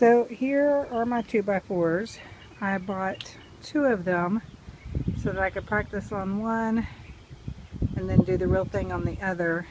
So here are my 2x4s. I bought 2 of them so that I could practice on one and then do the real thing on the other.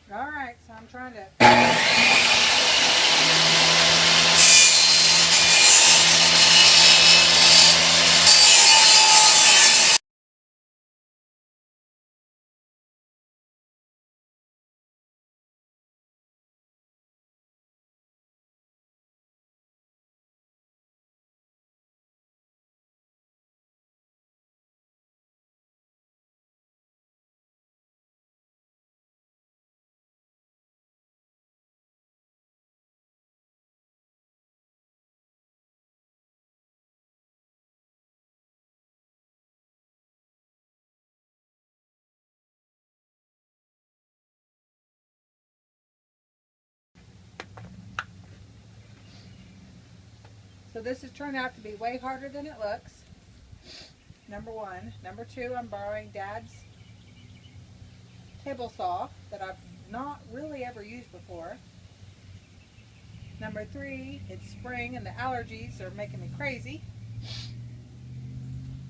Alright, so I'm trying to So this has turned out to be way harder than it looks. Number one. Number two, I'm borrowing Dad's table saw that I've not really ever used before. Number three, it's spring and the allergies are making me crazy.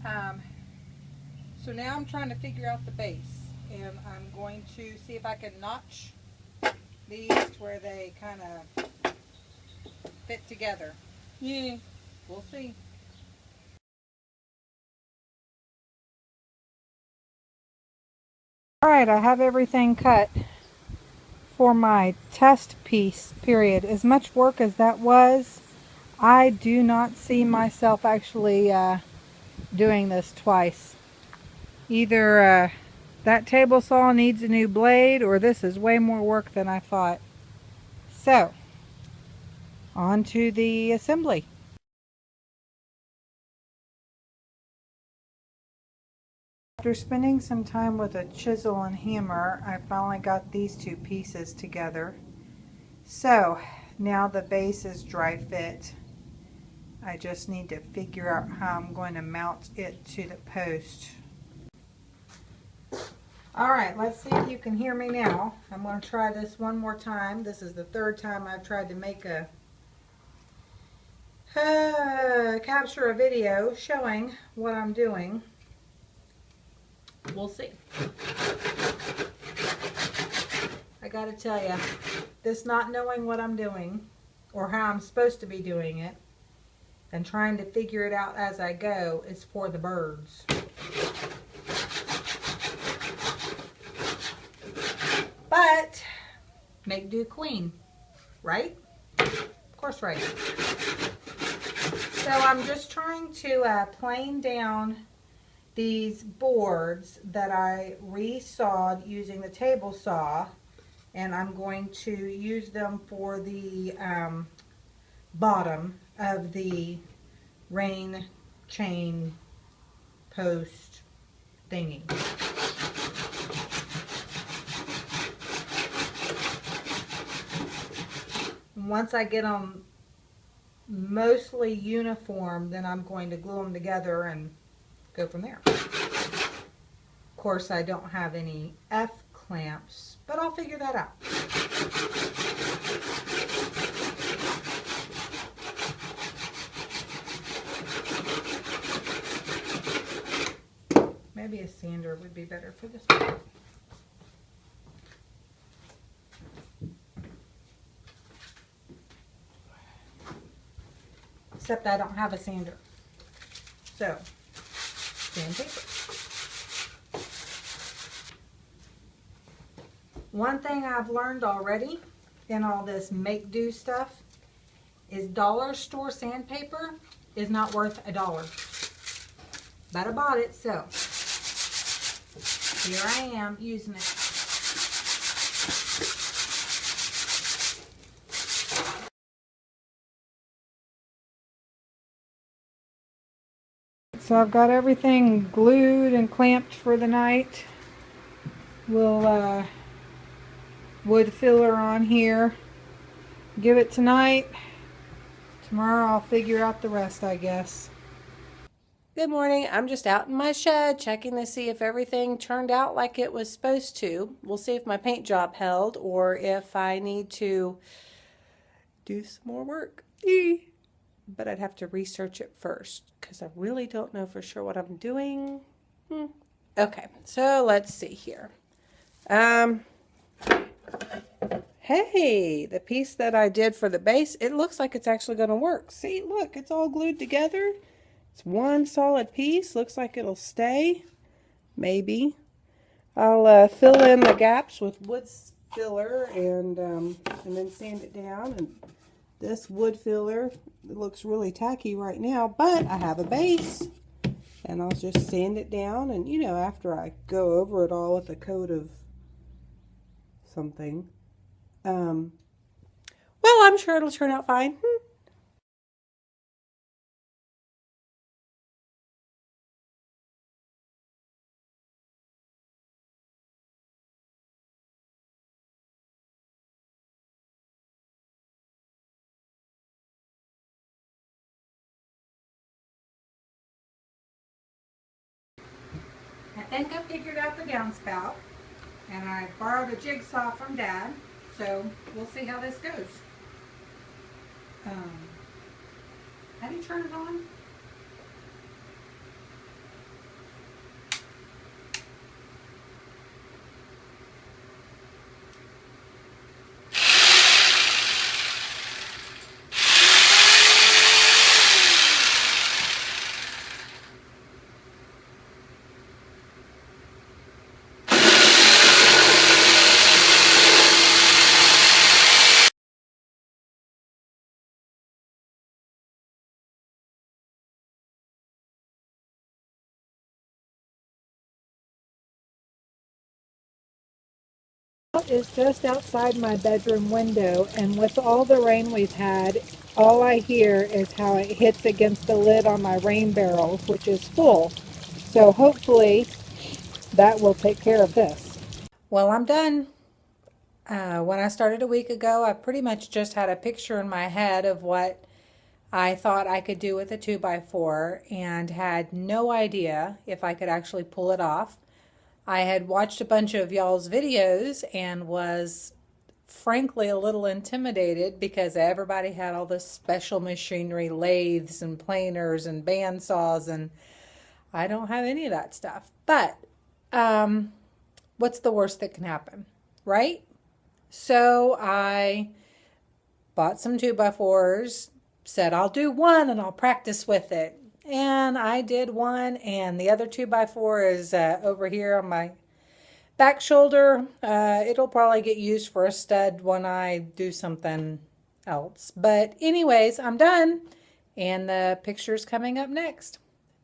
So now I'm trying to figure out the base, and I'm going to see if I can notch these to where they kind of fit together. Yeah, we'll see. Alright, I have everything cut for my test piece period. As much work as that was, I do not see myself actually doing this twice. Either that table saw needs a new blade, or this is way more work than I thought. So, on to the assembly. After spending some time with a chisel and hammer, I finally got these 2 pieces together. So, now the base is dry fit. I just need to figure out how I'm going to mount it to the post. Alright, let's see if you can hear me now. I'm going to try this one more time. This is the 3rd time I've tried to make a capture a video showing what I'm doing. We'll see. I gotta tell you, this not knowing what I'm doing or how I'm supposed to be doing it and trying to figure it out as I go is for the birds. But make do queen, right? Of course, right. So I'm just trying to plane down these boards that I re-sawed using the table saw, and I'm going to use them for the bottom of the rain chain post thingy. once I get them mostly uniform, then I'm going to glue them together and go from there. Of course, I don't have any F clamps, but I'll figure that out. Maybe a sander would be better for this one. Except I don't have a sander. So, sandpaper. One thing I've learned already in all this make-do stuff is dollar store sandpaper is not worth $1. But I bought it, so here I am using it. So I've got everything glued and clamped for the night. We'll wood filler on here. Give it tonight. Tomorrow I'll figure out the rest, I guess. Good morning. I'm just out in my shed checking to see if everything turned out like it was supposed to. We'll see if my paint job held or if I need to do some more work. But I'd have to research it first because I really don't know for sure what I'm doing. Okay, so let's see here. Hey, the piece that I did for the base, it looks like it's actually going to work. See, look, it's all glued together. It's one solid piece. Looks like it'll stay. Maybe. I'll fill in the gaps with wood filler and then sand it down. And this wood filler, it looks really tacky right now, but I have a base. And I'll just sand it down. And, you know, after I go over it all with a coat of something, well, I'm sure it'll turn out fine. I think I figured out the downspout, and I borrowed a jigsaw from Dad, so we'll see how this goes. How do you turn it on? Is just outside my bedroom window, and with all the rain we've had, all I hear is how it hits against the lid on my rain barrel, which is full. So hopefully that will take care of this. Well, I'm done. When I started a week ago, I pretty much just had a picture in my head of what I thought I could do with a 2x4 and had no idea if I could actually pull it off. I had watched a bunch of y'all's videos and was frankly a little intimidated because everybody had all this special machinery, lathes and planers and bandsaws, and I don't have any of that stuff. But what's the worst that can happen, right? So I bought some 2x4s, said I'll do one and I'll practice with it. And I did one, and the other 2x4 is over here on my back shoulder. It'll probably get used for a stud when I do something else. But anyways, I'm done, and the picture's coming up next.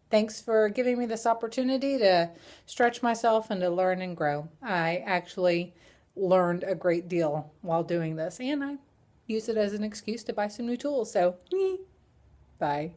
Thanks for giving me this opportunity to stretch myself and to learn and grow. I actually learned a great deal while doing this, and I use it as an excuse to buy some new tools. So, bye.